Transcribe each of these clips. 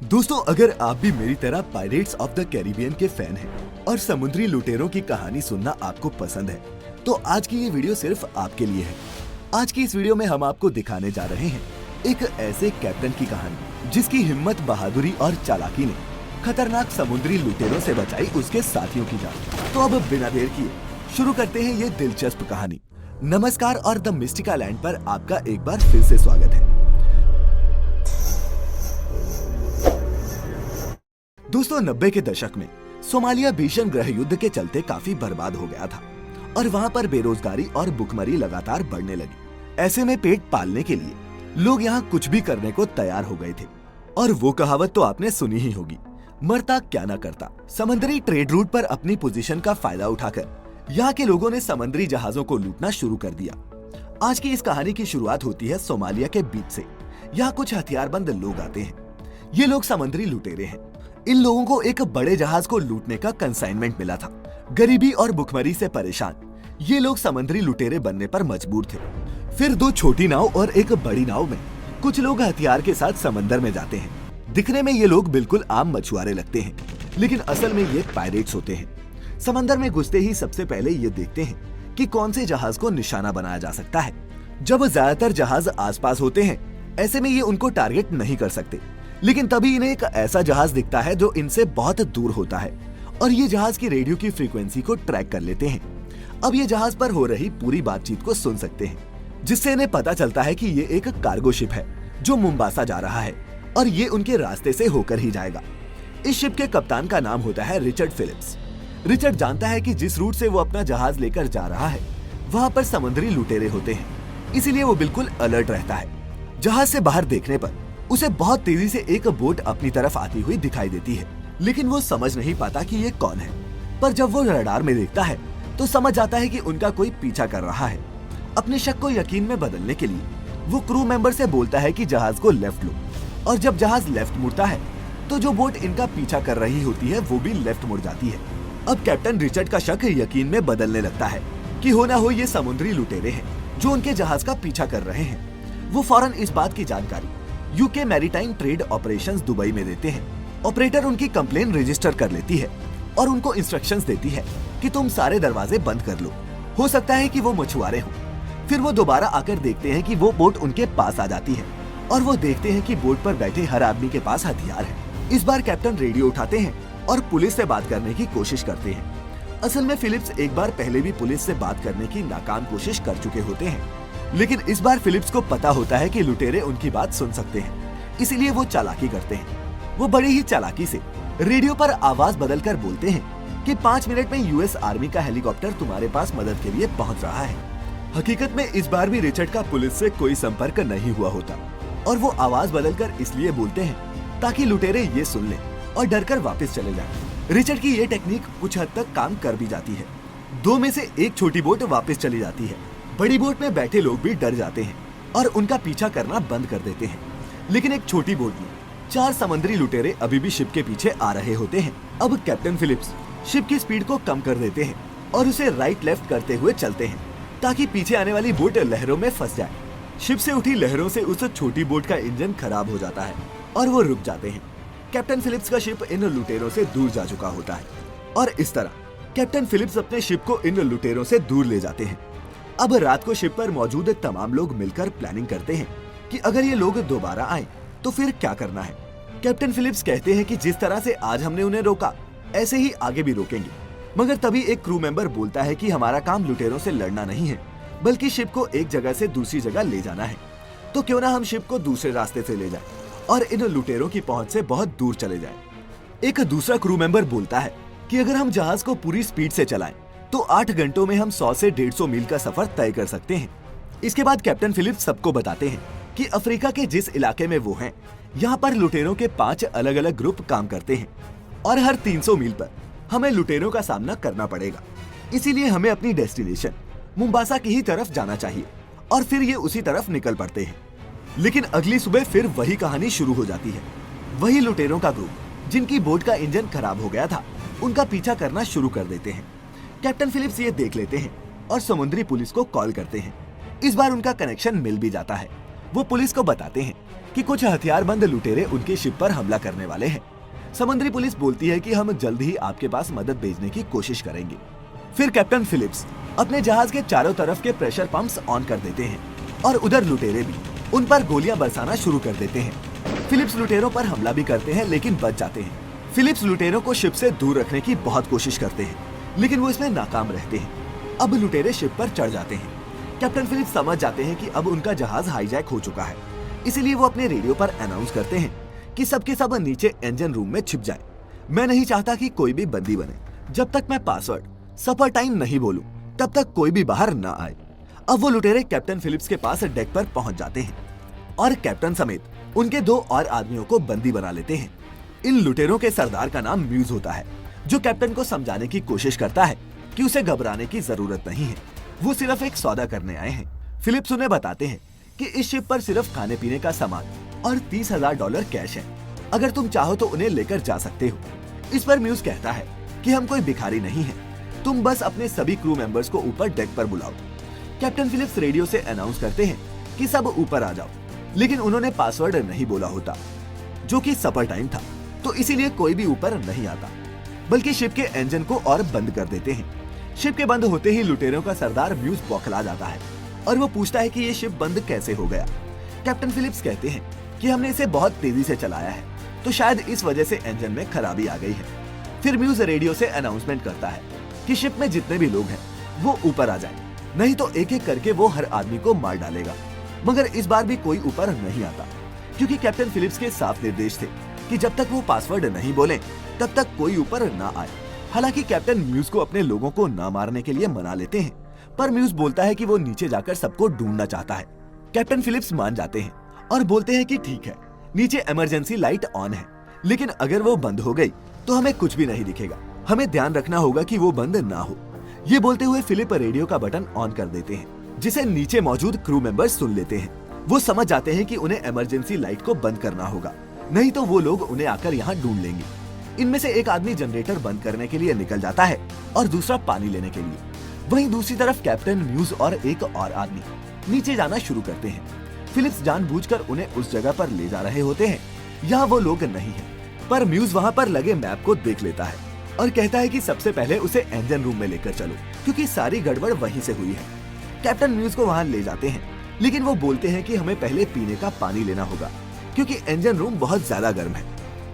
दोस्तों, अगर आप भी मेरी तरह पायरेट्स ऑफ द कैरिबियन के फैन हैं और समुद्री लुटेरों की कहानी सुनना आपको पसंद है, तो आज की ये वीडियो सिर्फ आपके लिए है। आज की इस वीडियो में हम आपको दिखाने जा रहे हैं एक ऐसे कैप्टन की कहानी जिसकी हिम्मत, बहादुरी और चालाकी ने खतरनाक समुद्री लुटेरों से बचाई उसके साथियों की जान। तो अब बिना देर किए शुरू करते हैं ये दिलचस्प कहानी। नमस्कार और द मिस्टिका लैंड पर आपका एक बार फिर से स्वागत है। दोस्तों, 90 के दशक में सोमालिया भीषण गृह युद्ध के चलते काफी बर्बाद हो गया था और वहाँ पर बेरोजगारी और भुखमरी लगातार बढ़ने लगी। ऐसे में पेट पालने के लिए लोग यहाँ कुछ भी करने को तैयार हो गए थे। और वो कहावत तो आपने सुनी ही होगी, मरता क्या ना करता। समंदरी ट्रेड रूट पर अपनी पोजीशन का फायदा उठाकर यहाँ के लोगों ने समुद्री जहाजों को लूटना शुरू कर दिया। आज की इस कहानी की शुरुआत होती है सोमालिया के बीच से। यहाँ कुछ हथियारबंद लोग आते हैं। ये लोग समुद्री लुटेरे हैं। इन लोगों को एक बड़े जहाज को लूटने का कंसाइनमेंट मिला था। गरीबी और भुखमरी से परेशान ये लोग समुद्री लुटेरे बनने पर मजबूर थे। फिर दो छोटी नाव और एक बड़ी नाव में कुछ लोग हथियार के साथ समंदर में जाते हैं। दिखने में ये लोग बिल्कुल आम मछुआरे लगते हैं, लेकिन असल में ये पायरेट्स होते हैं। समंदर में घुसते ही सबसे पहले ये देखते हैं कि कौन से जहाज को निशाना बनाया जा सकता है। जब ज्यादातर जहाज आसपास होते हैं, ऐसे में ये उनको टारगेट नहीं कर सकते, लेकिन तभी इन्हें एक ऐसा जहाज दिखता है जो इनसे बहुत दूर होता है और ये जहाज की रेडियो की फ्रीक्वेंसी को ट्रैक कर लेते हैं। अब ये जहाज पर हो रही पूरी बातचीत को सुन सकते हैं, जिससे इन्हें पता चलता है कि ये एक कार्गो शिप है जो मुंबासा जा रहा है और ये उनके रास्ते से होकर ही जाएगा। इस शिप के कप्तान का नाम होता है रिचर्ड फिलिप्स। रिचर्ड जानता है कि जिस रूट से वो अपना जहाज लेकर जा रहा है वहाँ पर समुद्री लुटेरे होते हैं, इसीलिए वो बिल्कुल अलर्ट रहता है। जहाज से बाहर देखने पर उसे बहुत तेजी से एक बोट अपनी तरफ आती हुई दिखाई देती है, लेकिन वो समझ नहीं पाता कि ये कौन है। पर जब वो रडार में देखता है तो समझ जाता है कि उनका कोई पीछा कर रहा है। अपने शक को यकीन में बदलने के लिए वो क्रू मेंबर से बोलता है कि जहाज को लेफ्ट लो, और जब जहाज लेफ्ट मुड़ता है तो जो बोट इनका पीछा कर रही होती है वो भी लेफ्ट मुड़ जाती है। अब कैप्टन रिचर्ड का शक यकीन में बदलने लगता है कि हो ना हो ये समुद्री लुटेरे हैं जो उनके जहाज का पीछा कर रहे हैं। वो फौरन इस बात की जानकारी UK maritime trade operations Dubai में देते हैं। ऑपरेटर उनकी कंप्लेन रजिस्टर कर लेती है और उनको इंस्ट्रक्शंस देती है कि तुम सारे दरवाजे बंद कर लो, हो सकता है कि वो मछुआरे हों। फिर वो दोबारा आकर देखते हैं कि वो बोट उनके पास आ जाती है और वो देखते हैं कि बोट पर बैठे हर आदमी के पास हथियार है। इस बार कैप्टन रेडियो उठाते हैं और पुलिस से बात करने की कोशिश करते हैं। असल में फिलिप्स एक बार पहले भी पुलिस से बात करने की नाकाम कोशिश कर चुके होते हैं, लेकिन इस बार फिलिप्स को पता होता है कि लुटेरे उनकी बात सुन सकते हैं, इसीलिए वो चालाकी करते हैं। वो बड़ी ही चालाकी से रेडियो पर आवाज बदलकर बोलते हैं कि 5 मिनट में यूएस आर्मी का हेलीकॉप्टर तुम्हारे पास मदद के लिए पहुंच रहा है। हकीकत में इस बार भी रिचर्ड का पुलिस से कोई संपर्क नहीं हुआ होता और वो आवाज बदलकर इसलिए बोलते हैं ताकि लुटेरे ये सुन लें और डरकर वापस चले जाएं। रिचर्ड की ये टेक्निक कुछ हद तक काम कर भी जाती है। 2 में से एक छोटी बोट वापस चली जाती है। बड़ी बोट में बैठे लोग भी डर जाते हैं और उनका पीछा करना बंद कर देते हैं, लेकिन एक छोटी बोट में 4 समुद्री लुटेरे अभी भी शिप के पीछे आ रहे होते हैं। अब कैप्टन फिलिप्स शिप की स्पीड को कम कर देते हैं और उसे राइट लेफ्ट करते हुए चलते हैं ताकि पीछे आने वाली बोट लहरों में फंस जाए। शिप से उठी लहरों से उस छोटी बोट का इंजन खराब हो जाता है और वो रुक जाते हैं। कैप्टन फिलिप्स का शिप इन लुटेरों से दूर जा चुका होता है और इस तरह कैप्टन फिलिप्स अपने शिप को इन लुटेरों से दूर ले जाते हैं। अब रात को शिप पर मौजूद तमाम लोग मिलकर प्लानिंग करते हैं कि अगर ये लोग दोबारा आए तो फिर क्या करना है। कैप्टन फिलिप्स कहते हैं कि जिस तरह से आज हमने उन्हें रोका, ऐसे ही आगे भी रोकेंगे। मगर तभी एक क्रू मेंबर बोलता है कि हमारा काम लुटेरों से लड़ना नहीं है, बल्कि शिप को एक जगह से दूसरी जगह ले जाना है। तो क्यों ना हम शिप को दूसरे रास्ते से ले जाएं और इन लुटेरों की पहुंच से बहुत दूर चले जाएं। एक दूसरा क्रू मेंबर बोलता है कि अगर हम जहाज को पूरी स्पीड से चलाएं तो 8 घंटों में हम 100 से 150 मील का सफर तय कर सकते हैं। इसके बाद कैप्टन फिलिप्स सबको बताते हैं कि अफ्रीका के जिस इलाके में वो हैं, यहाँ पर लुटेरों के 5 अलग अलग ग्रुप काम करते हैं और हर 300 मील पर हमें लुटेरों का सामना करना पड़ेगा। इसीलिए हमें अपनी डेस्टिनेशन मुंबासा की ही तरफ जाना चाहिए और फिर ये उसी तरफ निकल पड़ते हैं। लेकिन अगली सुबह फिर वही कहानी शुरू हो जाती है। वही लुटेरों का ग्रुप जिनकी बोट का इंजन खराब हो गया था, उनका पीछा करना शुरू कर देते हैं। कैप्टन फिलिप्स ये देख लेते हैं और समुद्री पुलिस को कॉल करते हैं। इस बार उनका कनेक्शन मिल भी जाता है वो पुलिस को बताते हैं कि कुछ हथियारबंद लुटेरे उनकी शिप पर हमला करने वाले हैं। समुद्री पुलिस बोलती है कि हम जल्द ही आपके पास मदद भेजने की कोशिश करेंगे। फिर कैप्टन फिलिप्स अपने जहाज के चारों तरफ के प्रेशर पंप्स ऑन कर देते हैं और उधर लुटेरे भी उन पर गोलियां बरसाना शुरू कर देते हैं। फिलिप्स लुटेरों पर हमला भी करते हैं लेकिन बच जाते हैं। फिलिप्स लुटेरों को शिप से दूर रखने की बहुत कोशिश करते हैं लेकिन वो इसमें नाकाम रहते हैं। अब लुटेरे शिप पर चढ़ जाते हैं। कैप्टन फिलिप्स समझ जाते हैं कि अब उनका जहाज हाईजैक हो चुका है, इसीलिए वो अपने रेडियो पर अनाउंस करते हैं कि सबके सब नीचे इंजन रूम में छिप जाएं। मैं नहीं चाहता कि कोई भी बंदी बने। जब तक मैं पासवर्ड सफर टाइम नहीं बोलूं, तब तक कोई भी बाहर ना आए। अब वो लुटेरे कैप्टन फिलिप्स के पास डेक पर पहुंच जाते हैं और कैप्टन समेत उनके 2 और आदमियों को बंदी बना लेते हैं। इन लुटेरों के सरदार का नाम म्यूज होता है, जो कैप्टन को समझाने की कोशिश करता है कि उसे घबराने की जरूरत नहीं है, वो सिर्फ एक सौदा करने आए हैं। फिलिप्स उन्हें बताते हैं कि इस शिप पर सिर्फ खाने पीने का सामान और $30,000 कैश है। अगर तुम चाहो तो उन्हें लेकर जा सकते हो। इस पर म्यूज कहता है कि हम कोई भिखारी नहीं है, तुम बस अपने सभी क्रू मेंबर्स को ऊपर डेक पर बुलाओ। कैप्टन फिलिप्स रेडियो से अनाउंस करते हैं कि सब ऊपर आ जाओ, लेकिन उन्होंने पासवर्ड नहीं बोला होता, जो कि सफर टाइम था, तो इसीलिए कोई भी ऊपर नहीं आता, बल्कि शिप के इंजन को और बंद कर देते हैं। शिप के बंद होते ही लुटेरों का सरदार म्यूज बौखला जाता है और वो पूछता है कि ये शिप बंद कैसे हो गया। कैप्टन फिलिप्स कहते हैं कि हमने इसे बहुत तेजी से चलाया है, तो शायद इस वजह से इंजन में खराबी आ गई है। फिर म्यूज रेडियो से अनाउंसमेंट करता है कि शिप में जितने भी लोग हैं वो ऊपर आ जाएं, नहीं तो एक एक करके वो हर आदमी को मार डालेगा। मगर इस बार भी कोई ऊपर नहीं आता, क्योंकि कैप्टन फिलिप्स के साफ निर्देश थे कि जब तक वो पासवर्ड नहीं बोले तब तक कोई ऊपर ना आए। हालांकि कैप्टन म्यूज को अपने लोगों को ना मारने के लिए मना लेते हैं, पर म्यूज बोलता है कि वो नीचे जाकर सबको ढूंढना चाहता है। कैप्टन फिलिप्स मान जाते हैं और बोलते हैं कि ठीक है, नीचे इमरजेंसी लाइट ऑन है, लेकिन अगर वो बंद हो गई तो हमें कुछ भी नहीं दिखेगा, हमें ध्यान रखना होगा कि वो बंद ना हो। ये बोलते हुए फिलिप रेडियो का बटन ऑन कर देते हैं, जिसे नीचे मौजूद क्रू मेंबर्स सुन लेते हैं। वो समझ जाते हैं कि उन्हें इमरजेंसी लाइट को बंद करना होगा, नहीं तो वो लोग उन्हें आकर यहाँ ढूंढ लेंगे। इनमें से एक आदमी जनरेटर बंद करने के लिए निकल जाता है और दूसरा पानी लेने के लिए। वहीं दूसरी तरफ कैप्टन म्यूज और एक और आदमी नीचे जाना शुरू करते हैं। फिलिप्स जानबूझकर उन्हें उस जगह पर ले जा रहे होते हैं यहाँ वो लोग नहीं है, पर म्यूज वहाँ पर लगे मैप को देख लेता है और कहता है कि सबसे पहले उसे इंजन रूम में लेकर चलो, क्योंकि सारी गड़बड़ वहीं से हुई है। कैप्टन म्यूज को वहाँ ले जाते हैं, लेकिन वो बोलते हैं कि हमें पहले पीने का पानी लेना होगा, क्योंकि इंजन रूम बहुत ज्यादा गर्म है।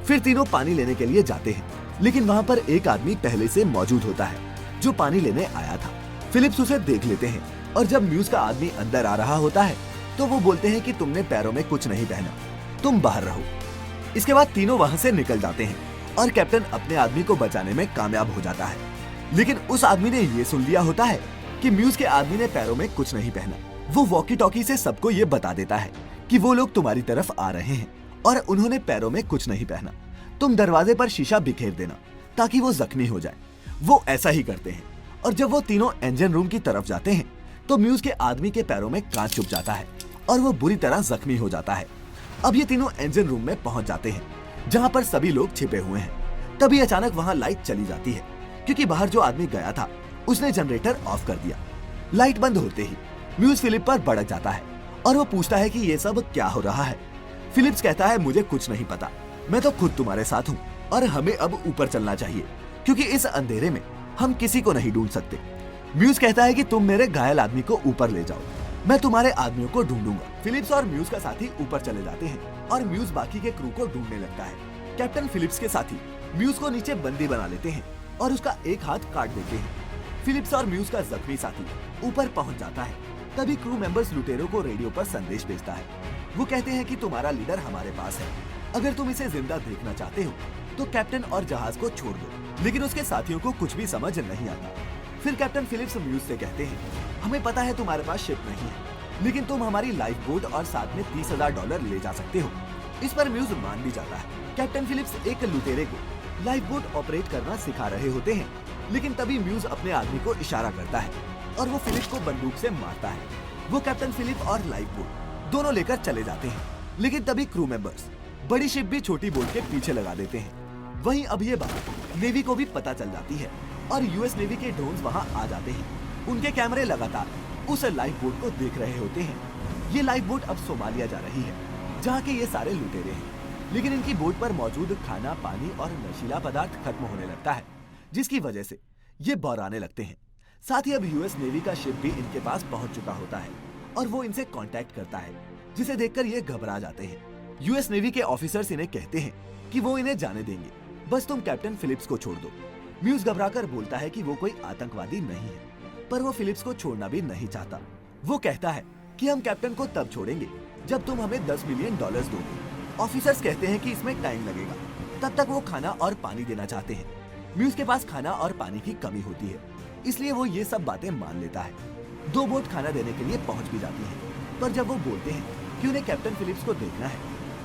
फिर तीनों पानी लेने के लिए जाते हैं, लेकिन वहाँ पर एक आदमी पहले से मौजूद होता है जो पानी लेने आया था। फिलिप्स उसे देख लेते हैं और जब म्यूज का आदमी अंदर आ रहा होता है तो वो बोलते हैं कि तुमने पैरों में कुछ नहीं पहना, तुम बाहर रहो। इसके बाद तीनों वहाँ से निकल जाते हैं और कैप्टन अपने आदमी को बचाने में कामयाब हो जाता है। लेकिन उस आदमी ने ये सुन लिया होता है कि म्यूज के आदमी ने पैरों में कुछ नहीं पहना। वो वॉकी टॉकी से सबको ये बता देता है कि वो लोग तुम्हारी तरफ आ रहे हैं और उन्होंने पैरों में कुछ नहीं पहना। तुम दरवाजे पर शीशा बिखेर देना ताकि वो जख्मी हो जाए। वो ऐसा ही करते हैं और जब वो तीनों इंजन रूम की तरफ जाते हैं तो म्यूज के आदमी के पैरों में कांच चुभ जाता है और वो बुरी तरह जख्मी हो जाता है। अब ये तीनों इंजन रूम में पहुंच जाते हैं जहां पर सभी लोग छिपे हुए हैं। तभी अचानक वहां लाइट चली जाती है, क्योंकि बाहर जो आदमी गया था उसने जनरेटर ऑफ कर दिया। लाइट बंद होते ही म्यूज फिलिप पर भड़क जाता है और वो पूछता है कि ये सब क्या हो रहा है। फिलिप्स कहता है मुझे कुछ नहीं पता, मैं तो खुद तुम्हारे साथ हूँ और हमें अब ऊपर चलना चाहिए, क्योंकि इस अंधेरे में हम किसी को नहीं ढूंढ सकते। म्यूज कहता है कि तुम मेरे घायल आदमी को ऊपर ले जाओ, मैं तुम्हारे आदमियों को ढूंढूंगा। फिलिप्स और म्यूज का साथी ऊपर चले जाते हैं और म्यूज बाकी के क्रू को ढूंढने लगता है। कैप्टन फिलिप्स के साथी म्यूज को नीचे बंदी बना लेते हैं और उसका एक हाथ काट देते हैं। फिलिप्स और म्यूज का जख्मी साथी ऊपर पहुंच जाता है। तभी क्रू मेंबर्स लुटेरों को रेडियो पर संदेश भेजता है। वो कहते हैं कि तुम्हारा लीडर हमारे पास है, अगर तुम इसे जिंदा देखना चाहते हो तो कैप्टन और जहाज को छोड़ दो। लेकिन उसके साथियों को कुछ भी समझ नहीं आता। फिर कैप्टन फिलिप्स म्यूज से कहते हैं हमें पता है तुम्हारे पास शिप नहीं है, लेकिन तुम हमारी लाइफ बोट और साथ में $30,000 ले जा सकते हो। इस पर म्यूज मान भी जाता है। कैप्टन फिलिप्स एक लुटेरे को लाइफ बोट ऑपरेट करना सिखा रहे होते हैं, लेकिन तभी म्यूज अपने आदमी को इशारा करता है और वो फिलिप को बंदूक से मारता है। वो कैप्टन फिलिप और लाइफ बोट दोनों लेकर चले जाते हैं, लेकिन तभी क्रू मेंबर्स बड़ी शिप भी छोटी बोट के पीछे लगा देते हैं। वहीं अब ये बात नेवी को भी पता चल जाती है और यूएस नेवी के ड्रोन्स वहां आ जाते हैं। उनके कैमरे लगातार उस लाइफ बोट को देख रहे होते हैं। ये लाइफ बोट अब सोमालिया जा रही है, जहाँ के ये सारे लुटेरे हैं। लेकिन इनकी बोट पर मौजूद खाना, पानी और नशीला पदार्थ खत्म होने लगता है, जिसकी वजह से ये बौराने लगते हैं। साथ ही अब यूएस नेवी का शिप भी इनके पास पहुंच चुका होता है और वो इनसे कांटेक्ट करता है, जिसे देखकर ये घबरा जाते हैं। यूएस नेवी के ऑफिसर्स इन्हें कहते हैं कि वो इन्हें जाने देंगे, बस तुम कैप्टन फिलिप्स को छोड़ दो। म्यूज घबराकर बोलता है कि वो कोई आतंकवादी नहीं है, पर वो फिलिप्स को छोड़ना भी नहीं चाहता। वो कहता है कि हम कैप्टन को तब छोड़ेंगे जब तुम हमें $10 मिलियन दोगे। ऑफिसर्स कहते हैं कि इसमें टाइम लगेगा, तब तक वो खाना और पानी देना चाहते हैं। म्यूज के पास खाना और पानी की कमी होती है, इसलिए वो ये सब बातें मान लेता है। 2 बोट खाना देने के लिए पहुंच भी जाती हैं, पर जब वो बोलते हैं कि उन्हें कैप्टन फिलिप्स को देखना है,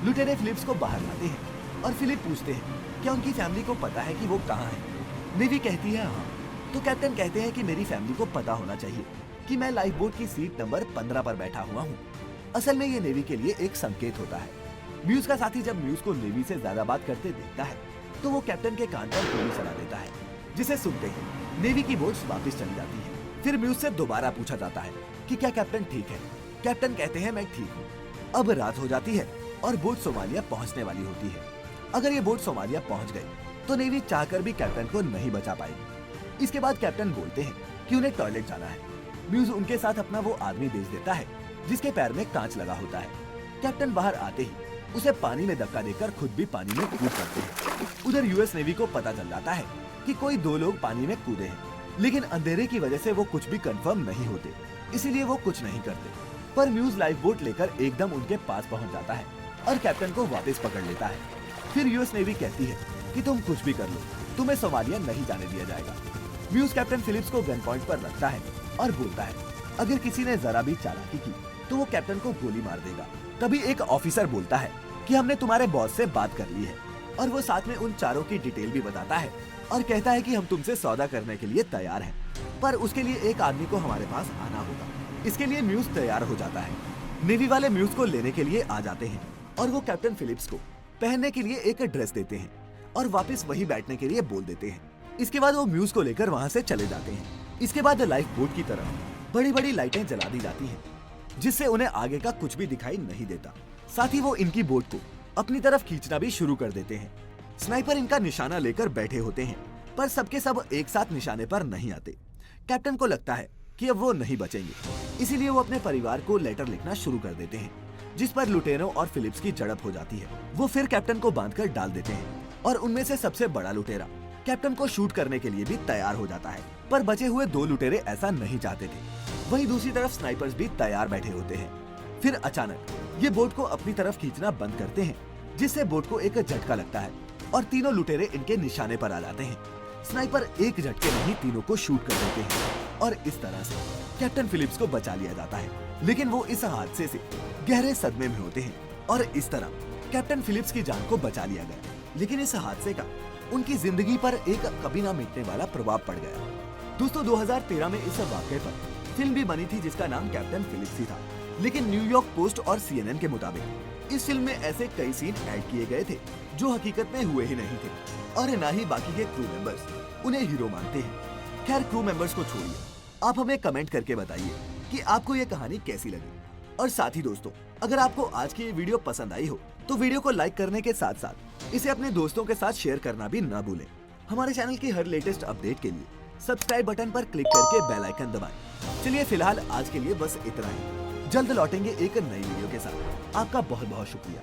लुटेरे फिलिप्स को बाहर लाते हैं और फिलिप पूछते हैं क्या उनकी फैमिली को पता है कि वो कहाँ है। नेवी कहती है हाँ, तो कैप्टन कहते हैं कि मेरी फैमिली को पता होना चाहिए कि मैं लाइफ बोट की सीट नंबर 15 पर बैठा हुआ हूँ। असल में ये नेवी के लिए एक संकेत होता है। म्यूज का साथी जब म्यूज को नेवी से ज्यादा बात करते देखता है, तो वो कैप्टन के कान पर गोली चला देता है, जिसे सुनते ही नेवी की बोट वापस चली जाती है। फिर म्यूज से दोबारा पूछा जाता है कि क्या कैप्टन ठीक है। कैप्टन कहते हैं मैं ठीक हूँ। अब रात हो जाती है और बोट सोमालिया पहुँचने वाली होती है। अगर ये बोट सोमालिया पहुँच गई तो नेवी चाहकर भी कैप्टन को नहीं बचा पाएगी। इसके बाद कैप्टन बोलते हैं कि उन्हें टॉयलेट जाना है। म्यूज उनके साथ अपना वो आदमी भेज देता है जिसके पैर में कांच लगा होता है। कैप्टन बाहर आते ही उसे पानी में धक्का देकर खुद भी पानी में कूद पड़ते हैं। उधर यूएस नेवी को पता चल जाता है कि कोई 2 लोग पानी में कूदे हैं, लेकिन अंधेरे की वजह से वो कुछ भी कंफर्म नहीं होते, इसीलिए वो कुछ नहीं करते। पर म्यूज लाइफ बोट लेकर एकदम उनके पास पहुंच जाता है और कैप्टन को वापस पकड़ लेता है। फिर यूएस नेवी कहती है कि तुम कुछ भी कर लो, तुम्हें सोमालिया नहीं जाने दिया जाएगा। म्यूज कैप्टन फिलिप्स को गन पॉइंट पर रखता है और बोलता है अगर किसी ने जरा भी चालाकी की तो वो कैप्टन को गोली मार देगा। तभी एक ऑफिसर बोलता है कि हमने तुम्हारे बॉस से बात कर ली है, और वो साथ में उन चारों की डिटेल भी बताता है और कहता है कि हम तुमसे सौदा करने के लिए तैयार हैं, पर उसके लिए एक आदमी को हमारे पास आना होगा। इसके लिए म्यूज तैयार हो जाता है। नेवी वाले म्यूज को लेने के लिए आ जाते हैं और वो कैप्टन फिलिप्स को पहनने के लिए एक ड्रेस देते हैं और वापस वही बैठने के लिए बोल देते हैं। इसके बाद वो म्यूज को लेकर वहाँ से चले जाते हैं। इसके बाद लाइफ बोट की तरफ बड़ी बड़ी लाइटें जला दी जाती हैं, जिससे उन्हें आगे का कुछ भी दिखाई नहीं देता। साथ ही वो इनकी बोट को अपनी तरफ खींचना भी शुरू कर देते हैं। स्नाइपर इनका निशाना लेकर बैठे होते हैं, पर सबके सब एक साथ निशाने पर नहीं आते। कैप्टन को लगता है कि अब वो नहीं बचेंगे, इसीलिए वो अपने परिवार को लेटर लिखना शुरू कर देते हैं, जिस पर लुटेरों और फिलिप्स की झड़प हो जाती है। वो फिर कैप्टन को बांधकर डाल देते हैं और उनमें से सबसे बड़ा लुटेरा कैप्टन को शूट करने के लिए भी तैयार हो जाता है, पर बचे हुए 2 लुटेरे ऐसा नहीं चाहते थे। वहीं दूसरी तरफ स्नाइपर्स भी तैयार बैठे होते हैं। फिर अचानक ये बोट को अपनी तरफ खींचना बंद करते हैं, जिससे बोट को एक झटका लगता है और तीनों लुटेरे इनके निशाने पर आ जाते हैं। स्नाइपर एक झटके में ही तीनों को शूट कर देते हैं और इस तरह से कैप्टन फिलिप्स को बचा लिया जाता है। लेकिन वो इस हादसे से गहरे सदमे में होते हैं और इस तरह कैप्टन फिलिप्स की जान को बचा लिया गया। लेकिन इस हादसे का उनकी जिंदगी पर एक कभी ना मिटने वाला प्रभाव पड़ गया। दोस्तों 2013 में इस वाक़ये पर फिल्म भी बनी थी जिसका नाम कैप्टन फिलिप्स ही था। लेकिन न्यूयॉर्क पोस्ट और CNN के मुताबिक इस फिल्म में ऐसे कई सीन ऐड किए गए थे जो हकीकत में हुए ही नहीं थे, और न ही बाकी के क्रू मेंबर्स उन्हें हीरो मानते हैं। खैर क्रू मेंबर्स को छोड़िए, आप हमें कमेंट करके बताइए कि आपको ये कहानी कैसी लगी। और साथ ही दोस्तों, अगर आपको आज की ये वीडियो पसंद आई हो तो वीडियो को लाइक करने के साथ साथ इसे अपने दोस्तों के साथ शेयर करना भी ना भूलें। हमारे चैनल की हर लेटेस्ट अपडेट के लिए सब्सक्राइब बटन पर क्लिक करके बेल आइकन दबाएं। चलिए फिलहाल आज के लिए बस इतना ही। जल्द लौटेंगे एक नई वीडियो के साथ। आपका बहुत बहुत शुक्रिया।